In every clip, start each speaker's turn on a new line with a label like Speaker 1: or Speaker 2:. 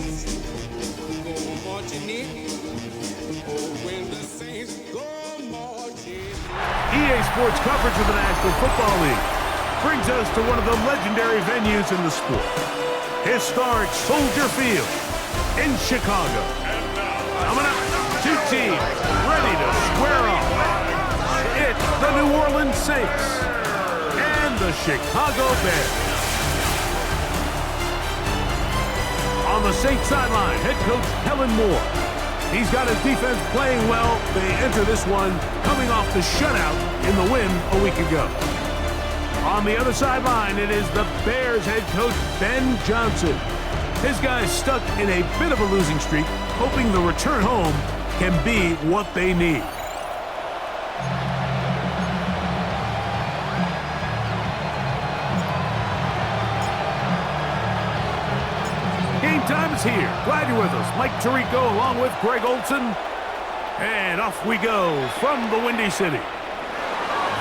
Speaker 1: Saints go marching in. Oh, when the Saints go marching in.
Speaker 2: EA Sports coverage of the National Football League brings us to one of the legendary venues in the sport. Historic Soldier Field in Chicago. Coming up, two teams ready to square off. It's the New Orleans Saints and the Chicago Bears. On the Saints sideline, head coach Kellen Moore. He's got his defense playing well. They enter this one coming off the shutout in the win a week ago. On the other sideline, it is the Bears head coach Ben Johnson. His guys stuck in a bit of a losing streak, hoping the return home can be what they need. Game time is here. Glad you're with us. Mike Tirico along with Greg Olson. And off we go from the Windy City.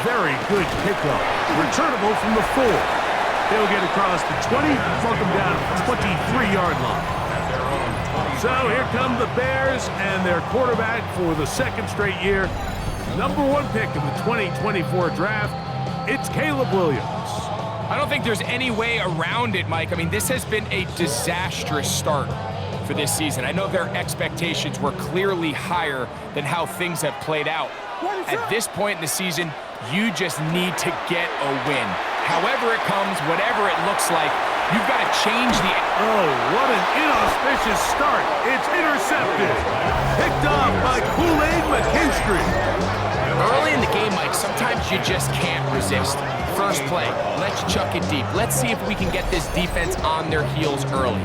Speaker 2: Very good kickoff. Returnable from the 4. He'll get across the 20, plunk him down at the 23-yard line. So here come the Bears and their quarterback for the second straight year. #1 pick in the 2024 draft. It's Caleb Williams.
Speaker 3: I don't think there's any way around it, Mike. I mean, this has been a disastrous start for this season. I know their expectations were clearly higher than how things have played out. At this point in the season, you just need to get a win. However it comes, whatever it looks like, you've got to change the...
Speaker 2: Oh, what an inauspicious start. It's intercepted. Picked off by Kool-Aid McKinstry.
Speaker 3: Early in the game, Mike, sometimes you just can't resist. First play, let's chuck it deep. Let's see if we can get this defense on their heels early.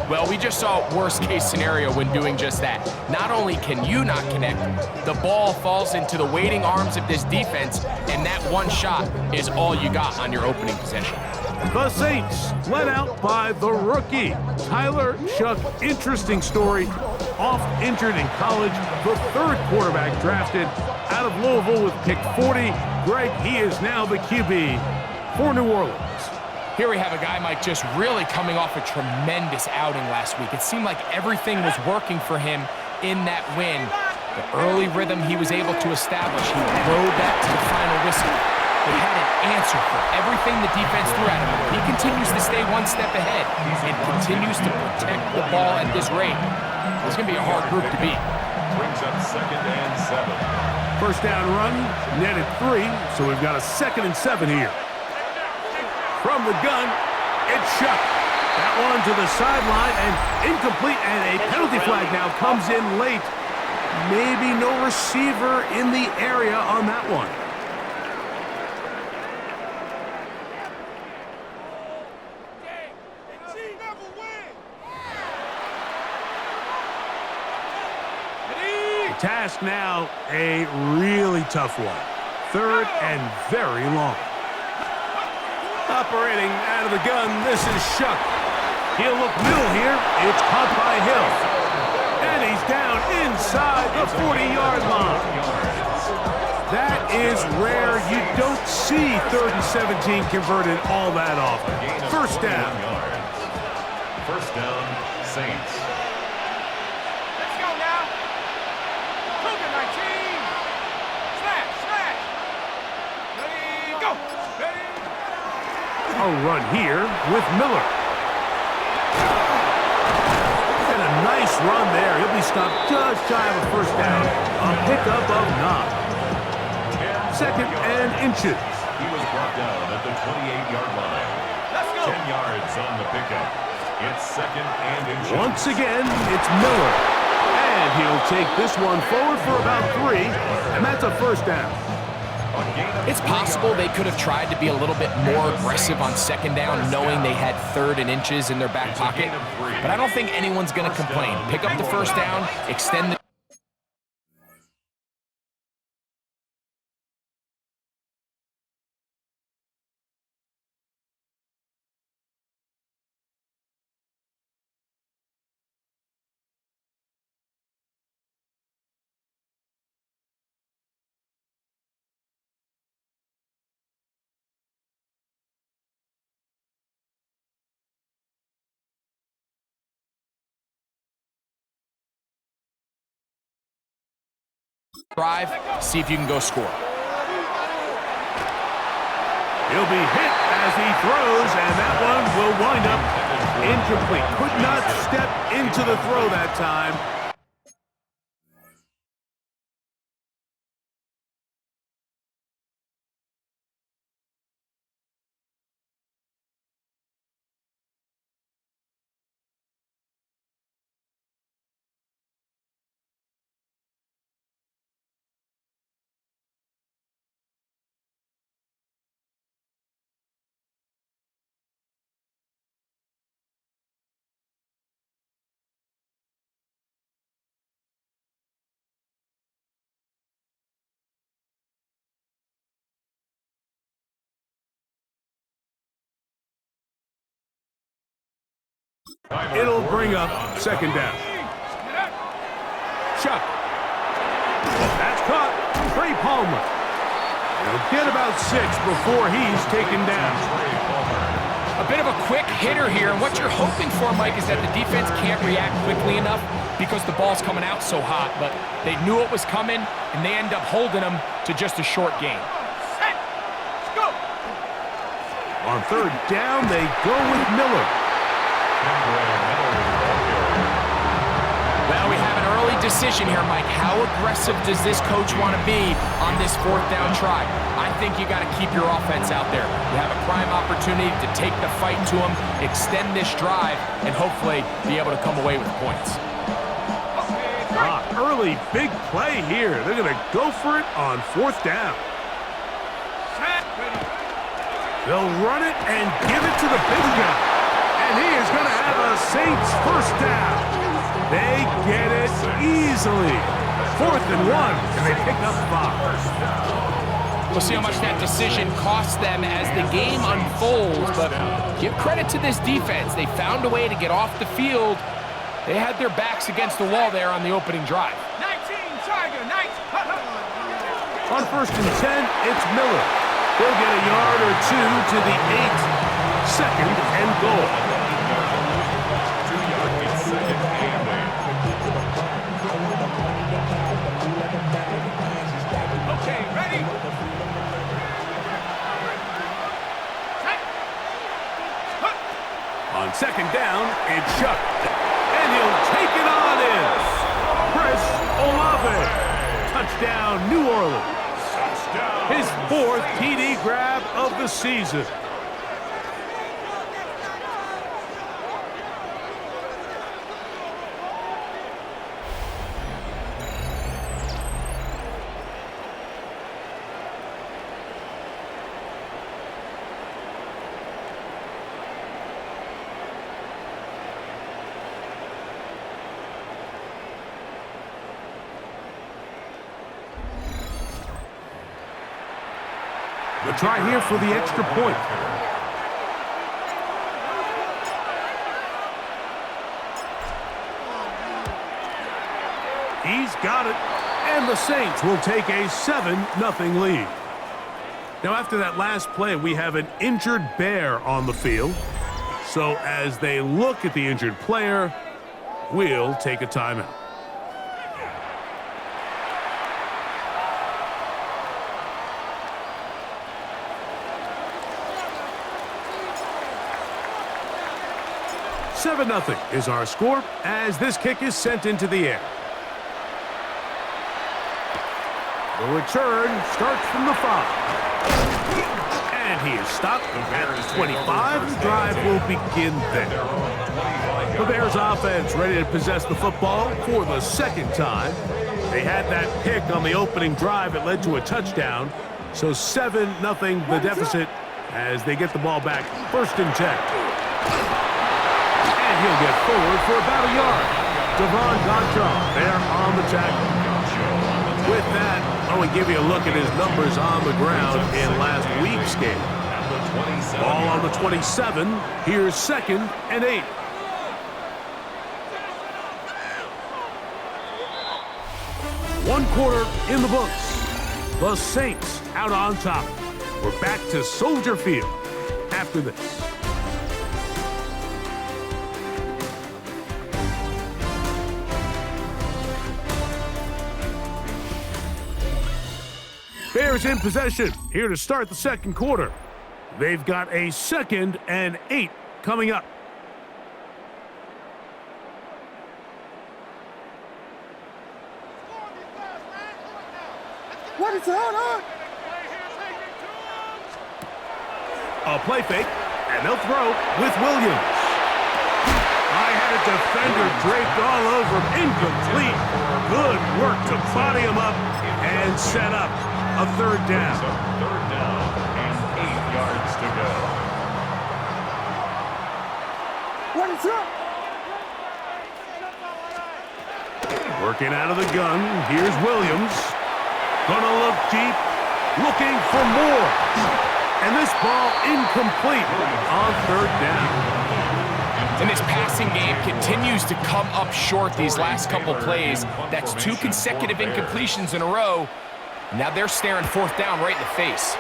Speaker 3: Well, we just saw worst-case scenario when doing just that. Not only can you not connect, the ball falls into the waiting arms of this defense, and that one shot is all you got on your opening possession.
Speaker 2: The Saints led out by the rookie, Tyler Shough. Interesting story. Off injured in college, the 3rd quarterback drafted out of Louisville with pick 40. Greg, he is now the QB for New Orleans.
Speaker 3: Here we have a guy, Mike, just really coming off a tremendous outing last week. It seemed like everything was working for him in that win. The early rhythm he was able to establish, he rode that to the final whistle. He had an answer for everything the defense threw at him. He continues to stay one step ahead and continues to protect the ball at this rate. It's going to be a hard group to beat.
Speaker 4: Brings up 2nd and 7.
Speaker 2: First down run, netted 3, so we've got a 2nd and 7 here. From the gun, it's Shough. That one to the sideline and incomplete, and a penalty flag now comes in late. Maybe no receiver in the area on that one. The task now, a really tough one. 3rd and very long. Operating out of the gun, this is Shough. He'll look middle here. It's caught by Hill. And he's down inside the 40-yard line. That is rare. You don't see 3rd and 17 converted all that often. First down.
Speaker 4: First down, Saints.
Speaker 5: Let's go now. Cougar 19. Snap. Ready, go. Ready.
Speaker 2: A run here with Miller. And a nice run there. He'll be stopped just shy of a first down. A pickup of 9. 2nd and inches.
Speaker 4: He was brought down at the 28-yard line.
Speaker 5: Let's go.
Speaker 4: 10 yards on the pickup. It's 2nd and inches.
Speaker 2: Once again, it's Miller. And he'll take this one forward for about 3. And that's a first down.
Speaker 3: It's possible they could have tried to be a little bit more aggressive on 2nd down, knowing they had 3rd and inches in their back pocket. But I don't think anyone's going to complain. Pick up the first down, extend the drive, see if you can go score.
Speaker 2: He'll be hit as he throws, and that one will wind up incomplete. Could not step into the throw that time. It'll bring up second down. Chuck. That's caught. Trey Palmer. He'll get about 6 before he's taken down.
Speaker 3: A bit of a quick hitter here, and what you're hoping for, Mike, is that the defense can't react quickly enough because the ball's coming out so hot, but they knew it was coming, and they end up holding them to just a short gain.
Speaker 2: On third down, they go with Miller.
Speaker 3: Well, we have an early decision here, Mike. How aggressive does this coach want to be on this fourth down try? I think you got to keep your offense out there. You have a prime opportunity to take the fight to them, extend this drive, and hopefully be able to come away with points.
Speaker 2: Early big play here. They're going to go for it on fourth down. They'll run it and give it to the big guy. And he is going to have a Saints first down. They get it easily. 4th and 1, and they pick up 5.
Speaker 3: We'll see how much that decision costs them as the game unfolds, but give credit to this defense. They found a way to get off the field. They had their backs against the wall there on the opening drive.
Speaker 5: 19, Tiger, 19.
Speaker 2: On 1st and 10, it's Miller. He'll get a yard or 2 to the 8. 2nd and goal.
Speaker 4: 2 yards, 2nd and 8.
Speaker 5: Okay, ready?
Speaker 2: On 2nd down, it's Chuck. And he'll take it on in. Chris Olave. Touchdown, New Orleans. His 4th TD grab of the season. The try here for the extra point. He's got it. And the Saints will take a 7-0 lead. Now, after that last play, we have an injured Bear on the field. So as they look at the injured player, we'll take a timeout. Nothing is our score as this kick is sent into the air. The return starts from the 5. And he is stopped at the 25. The drive will begin there. The Bears offense ready to possess the football for the 2nd time. They had that pick on the opening drive. It led to a touchdown. So 7-0 the deficit as they get the ball back. 1st and 10. He'll get forward for about a yard. Devon Gottschall there on the tackle. With that, I want to give you a look at his numbers on the ground in last week's game. Ball on the 27. Here's 2nd and 8. One quarter in the books. The Saints out on top. We're back to Soldier Field after this. Bears in possession here to start the second quarter. They've got a 2nd and 8 coming up.
Speaker 5: What is going on?
Speaker 2: A play fake, and they'll throw with Williams. I had a defender draped all over him. Incomplete. Good work to body him up and set up a 3rd down.
Speaker 4: 3rd down and 8 yards to go.
Speaker 5: What is up?
Speaker 2: Working out of the gun. Here's Williams. Gonna look deep, looking for more. And this ball incomplete on 3rd down.
Speaker 3: And this passing game continues to come up short these last couple plays. That's 2 consecutive incompletions in a row. Now they're staring 4th down right in the face.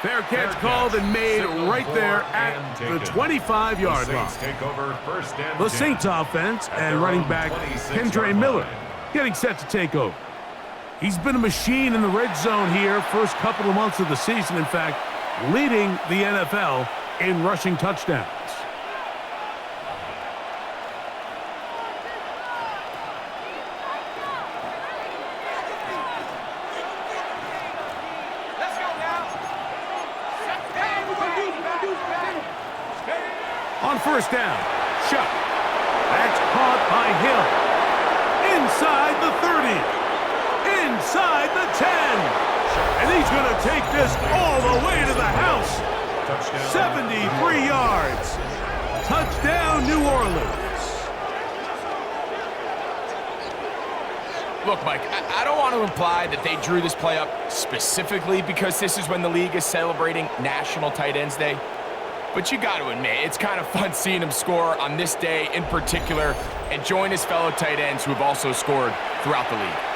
Speaker 2: Fair catch called and made right there at the 25-yard line. The Saints offense and running back Kendre Miller getting set to take over. He's been a machine in the red zone here first couple of months of the season. In fact, leading the NFL in rushing touchdowns.
Speaker 5: Let's go now.
Speaker 2: On 1st down, Shuck. That's caught by Hill. Inside the 30. Inside the 10. And he's going to take this all the way to the house. 73 yards. Touchdown, New Orleans.
Speaker 3: Look, Mike, I don't want to imply that they drew this play up specifically because this is when the league is celebrating National Tight Ends Day. But you got to admit, it's kind of fun seeing him score on this day in particular and join his fellow tight ends who have also scored throughout the league.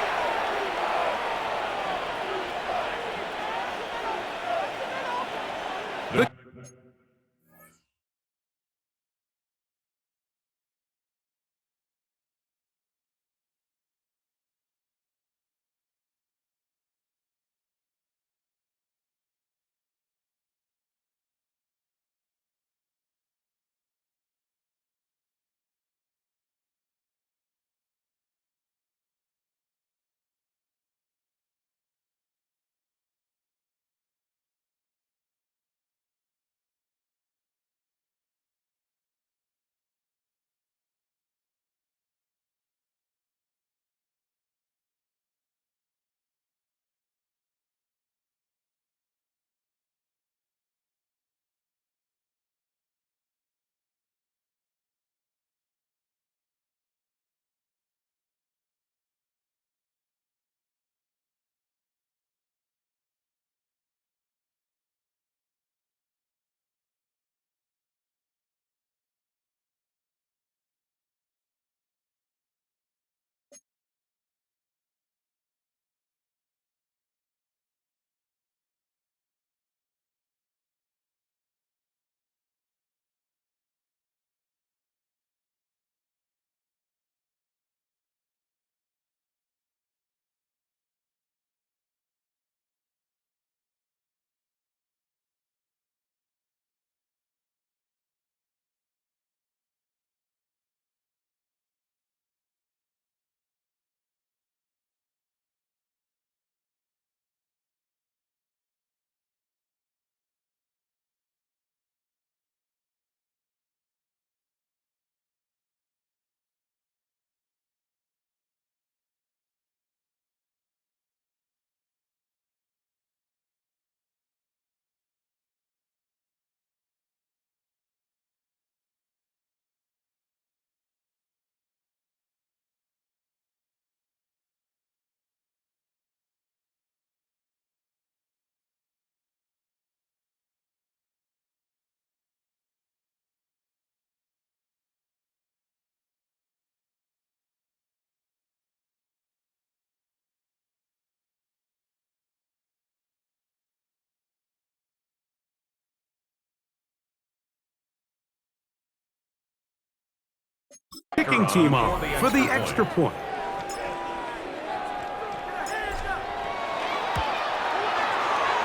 Speaker 2: Kicking team off for the extra point.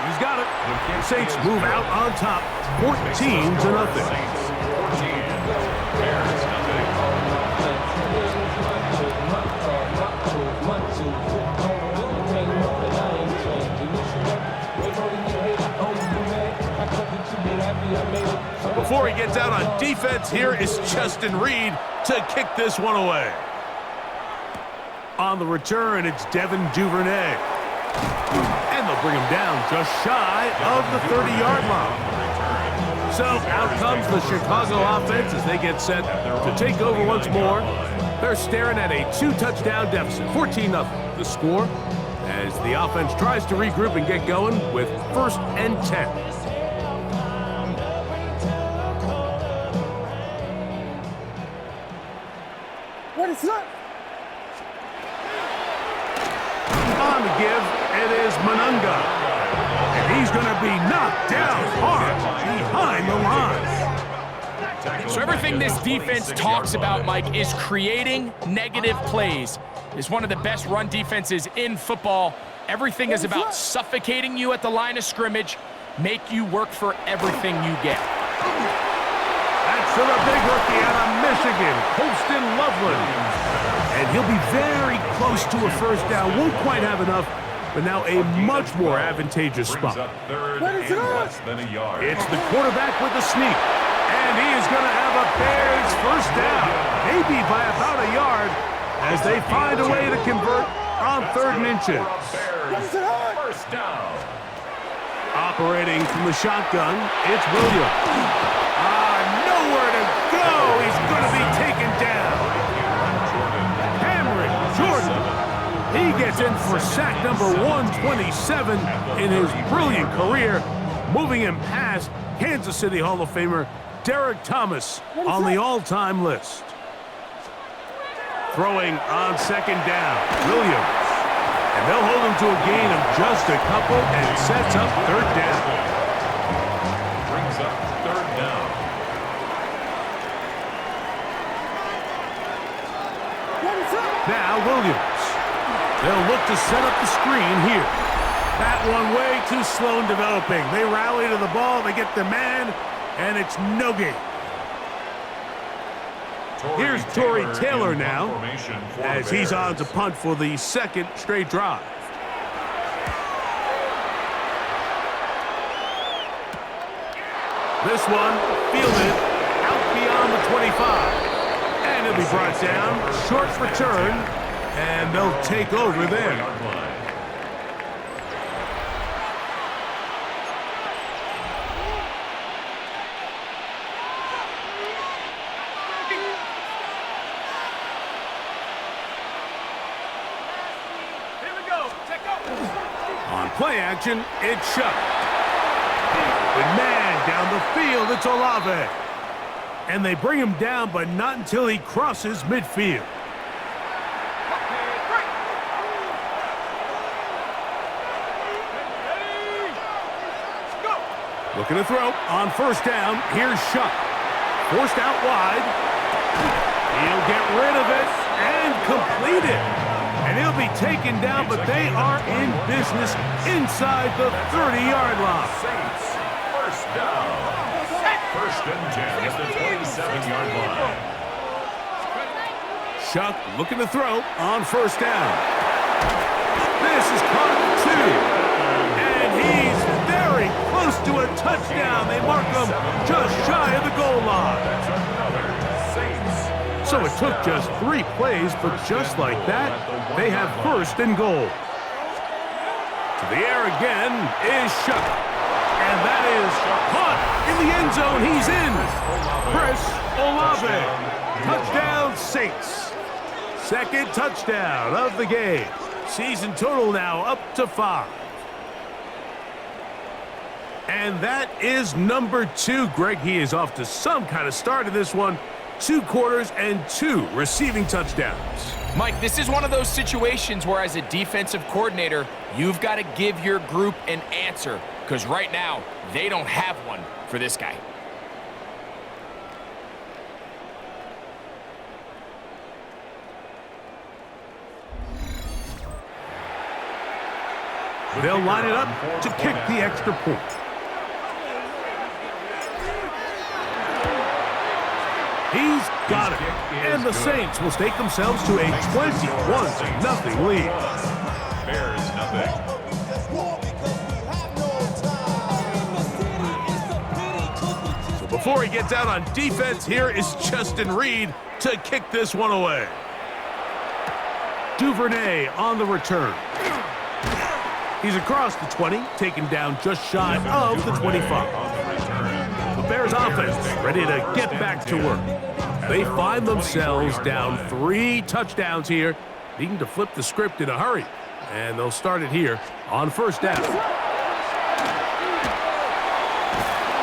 Speaker 2: He's got it. The Saints move out on top, 14-0.
Speaker 4: Saints 14, Bears nothing.
Speaker 2: Before he gets out on defense, here is Justin Reed to kick this one away. On the return, it's Devin Duvernay. And they'll bring him down just shy of the 30-yard line. So out comes the Chicago offense as they get set to take over once more. They're staring at a 2-touchdown deficit, 14-0. The score as the offense tries to regroup and get going with 1st and 10.
Speaker 5: What is that?
Speaker 2: On the give, it is Monunga. And he's going to be knocked down hard behind the line.
Speaker 3: So everything this defense talks about, Mike, is creating negative plays. It's one of the best run defenses in football. Everything is about suffocating you at the line of scrimmage, make you work for everything you get.
Speaker 2: That's to the big rookie out of Michigan, Colston Loveland. And he'll be very close to a first down. Won't quite have enough, but now a much more advantageous spot.
Speaker 4: Brings up 3rd and less than a yard.
Speaker 2: It's the quarterback with the sneak. And he is going to have a Bears first down, maybe by about a yard, as they find a way to convert on 3rd and inches.
Speaker 4: Bears first down.
Speaker 2: Operating from the shotgun, it's Williams. Nowhere to go. He's going to be taken down. Cameron Jordan. He gets in for sack number 127 in his brilliant career, moving him past Kansas City Hall of Famer Derek Thomas on the all-time list. Throwing on 2nd down, Williams. And they'll hold him to a gain of just a couple and sets up 3rd down.
Speaker 4: Brings up 3rd down.
Speaker 2: Now Williams. They'll look to set up the screen here. That one way too slow in developing. They rally to the ball, they get the man, and it's no gain. Here's Torrey Taylor now, as he's on to punt for the 2nd straight drive. This one fielded out beyond the 25. And it'll be brought down, short return, and they'll take over there. On play action, it's Shuck. With man down the field, it's Olave. And they bring him down, but not until he crosses midfield. Looking to throw on 1st down. Here's Shuck. Forced out wide. He'll get rid of it and complete it. And he'll be taken down, but they are in business inside the 30-yard line.
Speaker 4: Saints first down. 1st and 10 at the 27-yard line.
Speaker 2: Shuck looking to throw on 1st down. This is caught 2. And he's very close to a touchdown. They mark him just shy of the goal line. So it took just 3 plays, but just like that, they have 1st and goal. To the air again is Shuck. And that is caught in the end zone. He's in. Chris Olave. Touchdown, Saints. 2nd touchdown of the game. Season total now up to 5. And that is number 2. Greg, he is off to some kind of start in this one. 2 quarters and 2 receiving touchdowns.
Speaker 3: Mike, this is one of those situations where as a defensive coordinator, you've got to give your group an answer, because right now, they don't have one for this guy.
Speaker 2: They'll line it up to kick the extra point. He's got it. And the Saints will stake themselves to a 21-0 lead.
Speaker 4: Bears nothing.
Speaker 2: So before he gets out on defense, here is Justin Reed to kick this one away. Duvernay on the return. He's across the 20, taken down just shy of the 25. The Bears offense ready to get back to work. They find themselves down 3 touchdowns here, needing to flip the script in a hurry. And they'll start it here on first down.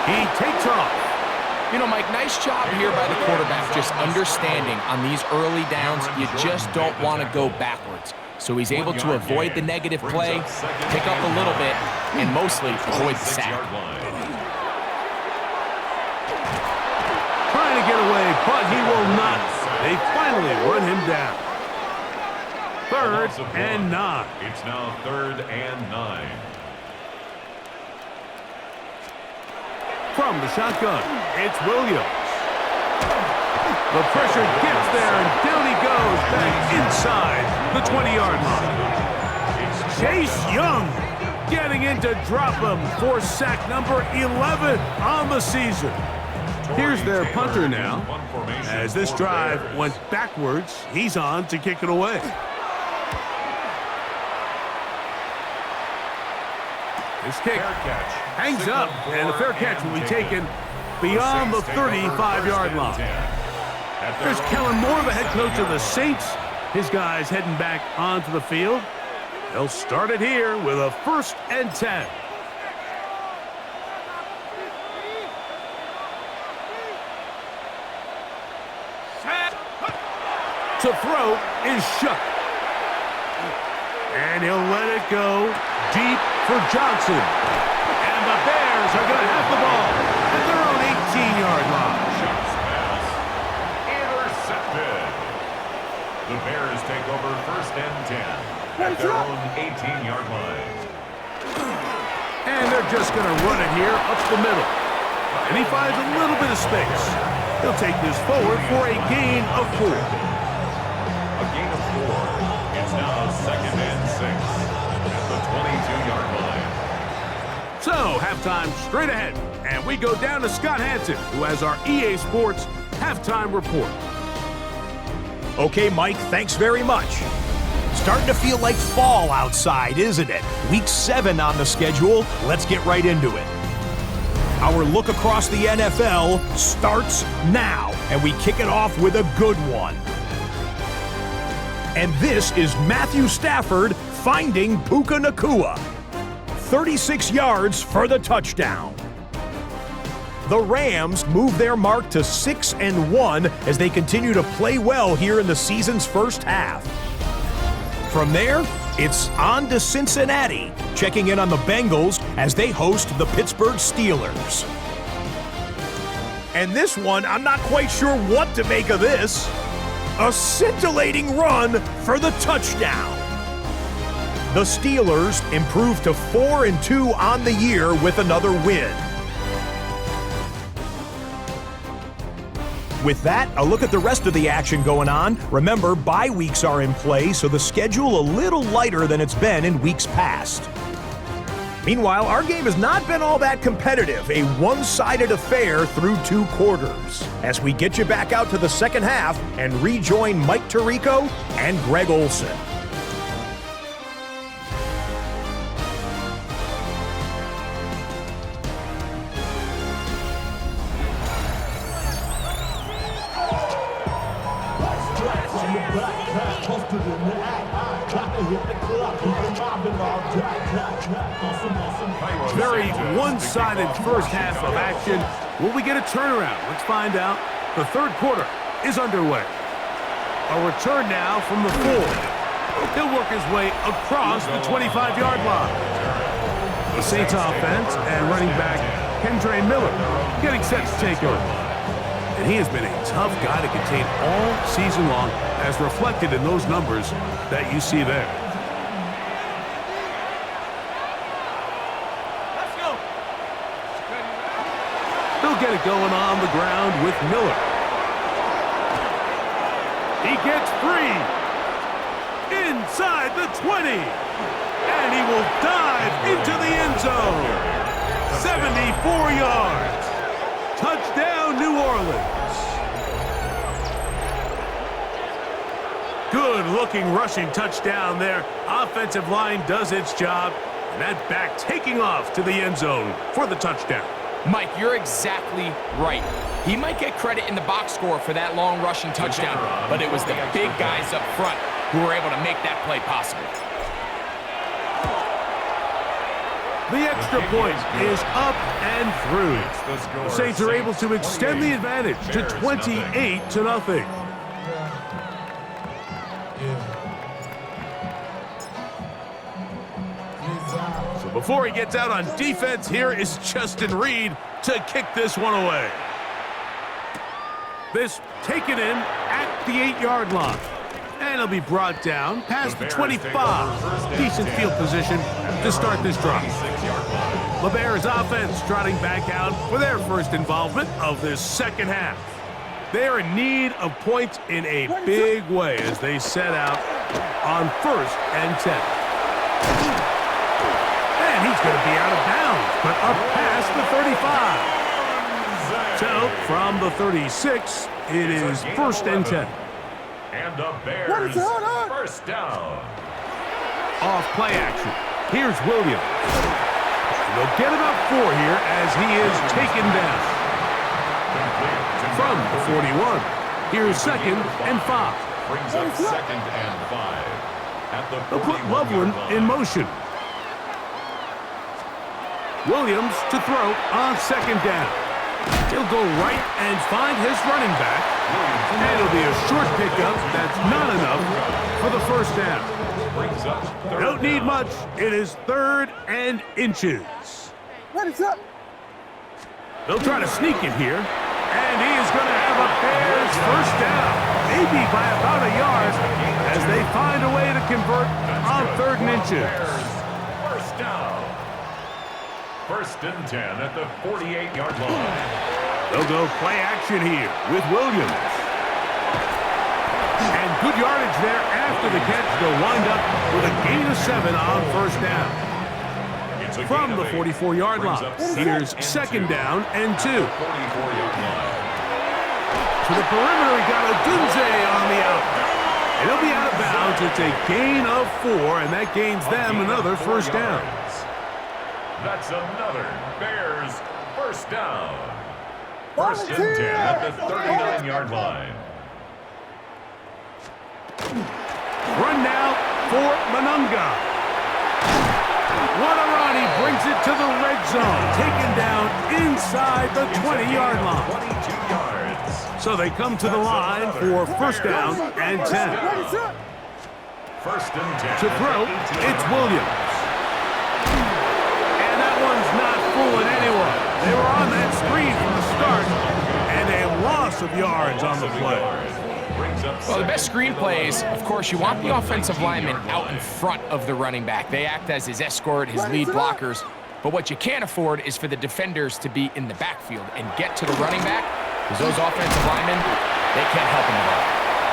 Speaker 2: He takes off.
Speaker 3: You know, Mike, nice job here by the quarterback, just understanding on these early downs, you just don't want to go backwards. So he's able to avoid the negative play, pick up a little bit, and mostly avoid the sack.
Speaker 2: Trying to get away, but he will not. They finally run him down. 3rd and 9.
Speaker 4: It's now 3rd and 9.
Speaker 2: From the shotgun, it's Williams. The pressure gets there, and down he goes back inside the 20-yard line. Chase Young getting in to drop him for sack number 11 on the season. Here's their punter now. As this drive went backwards, he's on to kick it away. This kick hangs up, and the fair catch will be taken beyond the 35-yard line. There's Kellen Moore, the head coach of the Saints. His guys heading back onto the field. They'll start it here with a 1st and 10. To throw is Shook. And he'll let it go deep for Johnson. And the Bears are going to have the ball at their own 18-yard line.
Speaker 4: Shook's pass intercepted. The Bears take over 1st and 10 at their own 18-yard line.
Speaker 2: And they're just going to run it here up the middle. And he finds a little bit of space. He'll take this forward for a gain of 4.
Speaker 4: A gain of 4. It's now 2nd and 6 at the 22-yard line.
Speaker 2: So, halftime straight ahead. And we go down to Scott Hansen, who has our EA Sports halftime report.
Speaker 6: Okay, Mike, thanks very much. Starting to feel like fall outside, isn't it? Week 7 on the schedule. Let's get right into it. Our look across the NFL starts now, and we kick it off with a good one. And this is Matthew Stafford finding Puka Nacua. 36 yards for the touchdown. The Rams move their mark to 6-1 as they continue to play well here in the season's first half. From there, it's on to Cincinnati, checking in on the Bengals as they host the Pittsburgh Steelers. And this one, I'm not quite sure what to make of this. A scintillating run for the touchdown. The Steelers improve to 4-2 on the year with another win. With that, a look at the rest of the action going on. Remember, bye weeks are in play, so the schedule a little lighter than it's been in weeks past. Meanwhile, our game has not been all that competitive, a one-sided affair through 2 quarters. As we get you back out to the second half and rejoin Mike Tirico and Greg Olson.
Speaker 2: Very one-sided first half of action. Will we get a turnaround? Let's find out. The 3rd quarter is underway. A return now from the 4. He'll work his way across the 25-yard line. The Saints offense and running back Kendre Miller getting set to take over. And he has been a tough guy to contain all season long, as reflected in those numbers that you see there. He'll get it going on the ground with Miller. He gets free. Inside the 20. And he will dive into the end zone. 74 yards. Touchdown, New Orleans. Good-looking rushing touchdown there. Offensive line does its job. And that back taking off to the end zone for the touchdown.
Speaker 3: Mike, you're exactly right. He might get credit in the box score for that long rushing touchdown, but it was the big guys up front who were able to make that play possible.
Speaker 2: The extra point is up and through. The Saints are able to extend the advantage to 28-0. So before he gets out on defense, here is Justin Reed to kick this one away. This taken in at the 8-yard line. And it'll be brought down past the 25. Decent field position to start this drive. The Bears offense trotting back out for their first involvement of this second half. They're in need of points in a big way as they set out on 1st and 10. And he's going to be out of bounds, but up past the 35. So from the 36, it is 1st and 10.
Speaker 4: And the Bears first down.
Speaker 2: Off play action. Here's Williams. They'll get about 4 here as he is taken down. From the 41, here's 2nd and 5.
Speaker 4: Brings up 2nd and 5. At the
Speaker 2: They'll put Loveland in motion. Williams to throw on 2nd down. He'll go right and find his running back. And it'll be a short pickup. That's not enough for the first down. Don't need much. It is 3rd and inches.
Speaker 5: What is up?
Speaker 2: They'll try to sneak it here. And he is going to have a Bears first down. Maybe by about a yard as they find a way to convert on 3rd and inches.
Speaker 4: First down. 1st and 10 at the 48-yard line.
Speaker 2: They'll go play action here with Williams. And good yardage there after the catch. They'll wind up with a gain of 7 on 1st down. From the 44-yard line, here's 2nd down and 2. To the perimeter, he got Odunze on the out. And he'll be out of bounds. It's a gain of 4, and that gains them another first down.
Speaker 4: That's another Bears first down. 1st and 10 at the 39-yard line.
Speaker 2: Run now for Manunga. What a run. He brings it to the red zone. Taken down inside the 20-yard line.
Speaker 4: 22 yards.
Speaker 2: So they come to the line for first down and 10.
Speaker 4: 1st and 10.
Speaker 2: To throw, it's Williams. And that one's not fooling anyone. They were on that screen from the start, and a loss of yards on the play.
Speaker 3: Well, the best screen plays, of course, you want the offensive lineman out in front of the running back. They act as his escort, his lead blockers. But what you can't afford is for the defenders to be in the backfield and get to the running back, because those offensive linemen, they can't help him at all.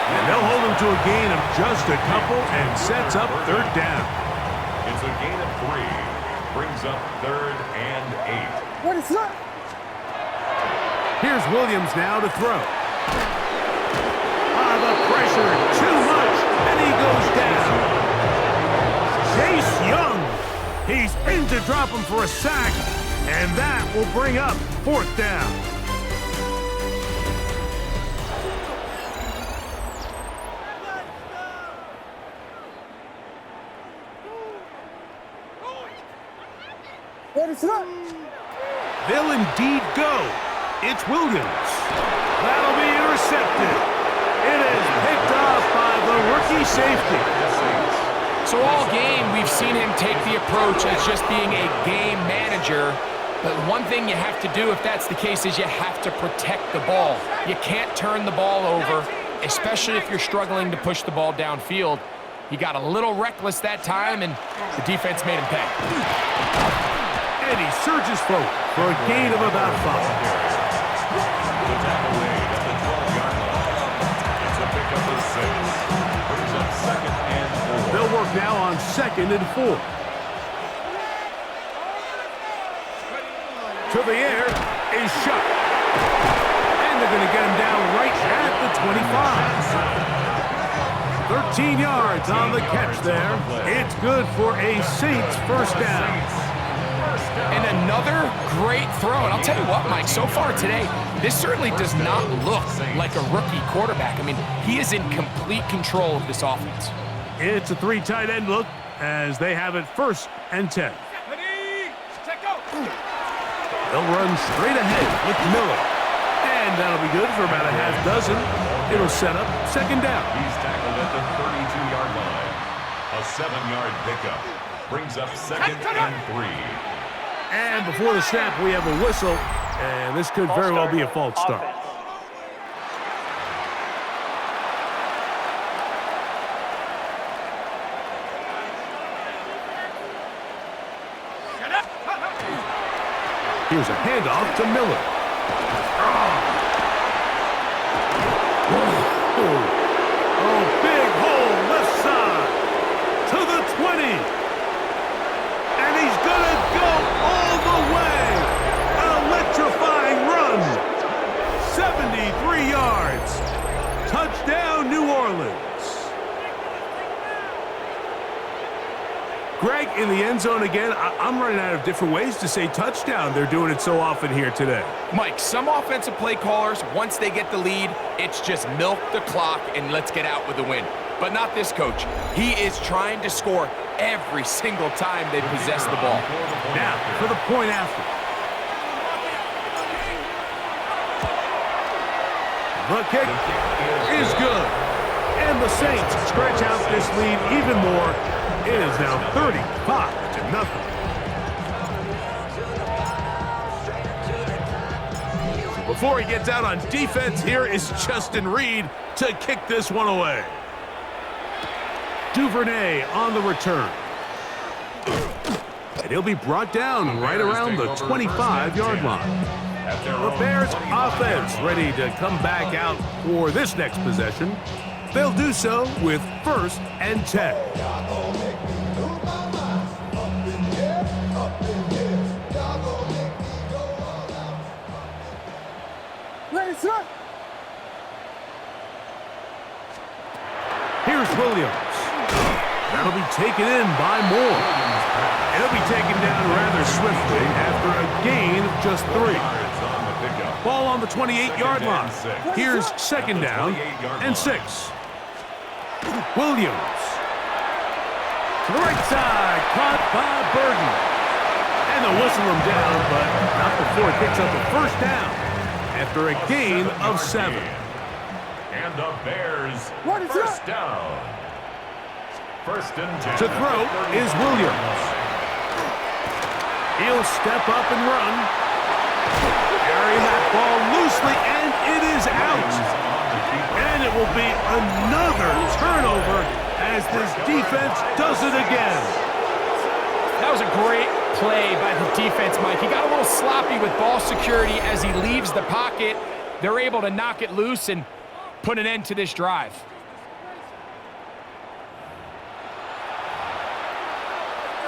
Speaker 2: And they'll hold him to a gain of just a couple and sets up 3rd down.
Speaker 4: It's a gain of 3. Brings up 3rd and 8.
Speaker 5: What is up?
Speaker 2: Here's Williams now to throw. The pressure, too much, and he goes down. Chase Young, he's in to drop him for a sack, and that will bring up 4th down.
Speaker 5: What is up?
Speaker 2: They'll indeed go. It's Williams. That'll be intercepted. It is picked off by the rookie safety.
Speaker 3: So all game, we've seen him take the approach as just being a game manager. But one thing you have to do if that's the case is you have to protect the ball. You can't turn the ball over, especially if you're struggling to push the ball downfield. He got a little reckless that time, and the defense made him pay.
Speaker 2: And he surges forward for a gain of about 5.
Speaker 4: The tackle made at the 12-yard line. It's a pickup of 6. Brings up 2nd and 4.
Speaker 2: They'll work now on 2nd and 4. To the air, a shot. And they're going to get him down right at the 25. 13 yards on the catch there. It's good for a Saints first down.
Speaker 3: And another great throw. And I'll tell you what, Mike, so far today, this certainly does not look like a rookie quarterback. I mean, he is in complete control of this offense.
Speaker 2: It's a 3 tight end look as they have it 1st and 10. They'll run straight ahead with Miller. And that'll be good for about a half dozen. It'll set up 2nd down.
Speaker 4: He's tackled at the 32-yard line. A 7-yard pickup. Brings up 2nd and 3.
Speaker 2: And before the snap, we have a whistle. And this could very well be a false start. Here's a handoff to Miller. Oh, big hole left side to the 20. And he's going to go all the way. An electrifying run. 73 yards. Touchdown, New Orleans. Greg, in the end zone again. I'm running out of different ways to say touchdown. They're doing it so often here today.
Speaker 3: Mike, some offensive play callers, once they get the lead, it's just milk the clock and let's get out with the win. But not this coach. He is trying to score every single time they possess the ball.
Speaker 2: Now, for the point after. The kick is good. And the Saints stretch out this lead even more. It is now 35-0. Before he gets out on defense, here is Justin Reed to kick this one away. Duvernay on the return. And he'll be brought down right around the 25-yard line. The Bears offense ready to come back out for this next possession. They'll do so with 1st and 10. Here's Williams. That'll be taken in by Moore. And he'll be taken down rather swiftly after a gain of just 3. Ball on the 28-yard line. Here's 2nd down and 6. Williams. To the right side, caught by Burton. And they'll whistle him down, but not before he picks up a 1st down after a gain of 7.
Speaker 4: And the Bears, 1st down. 1st and 10.
Speaker 2: To throw is Williams. He'll step up and run. Carry that ball loosely, and it is out. And it will be another turnover as this defense does it again.
Speaker 3: That was a great play by the defense, Mike. He got a little sloppy with ball security as he leaves the pocket. They're able to knock it loose and put an end to this drive.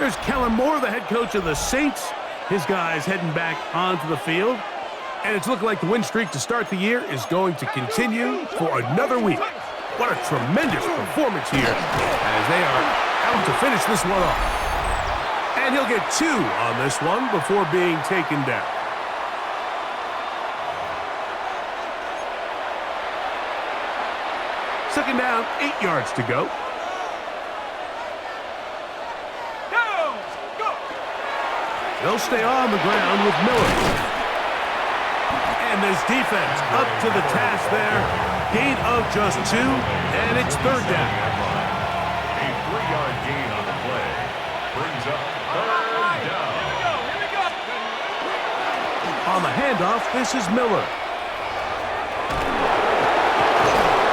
Speaker 2: There's Kellen Moore, the head coach of the Saints. His guys heading back onto the field. And it's looking like the win streak to start the year is going to continue for another week. What a tremendous performance here as they are out to finish this one off. And he'll get 2 on this one before being taken down. Second down, 8 yards to go. They'll stay on the ground with Miller. And this defense up to the task there. Gain of just 2, and it's 3rd down.
Speaker 4: A 3-yard gain on the play. Brings up 3rd down.
Speaker 2: On the handoff, this is Miller.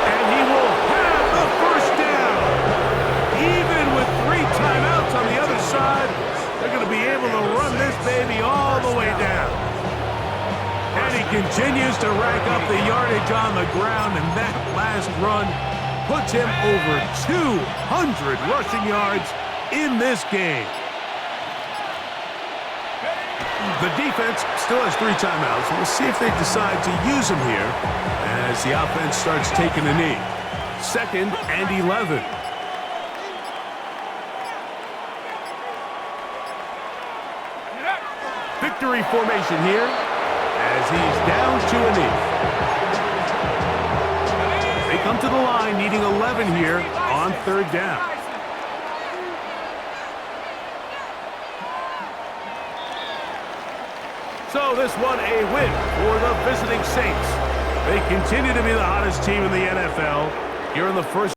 Speaker 2: And he will have the 1st down. Even with 3 timeouts on the other side, they're going to be able to run this baby all the way down. And he continues to rack up the yardage on the ground, and that last run puts him over 200 rushing yards in this game. The defense still has 3 timeouts. We'll see if they decide to use them here as the offense starts taking a knee. 2nd and 11. Victory formation here as he's down to a knee. They come to the line needing 11 here on 3rd down. So this one a win for the visiting Saints. They continue to be the hottest team in the NFL here in the first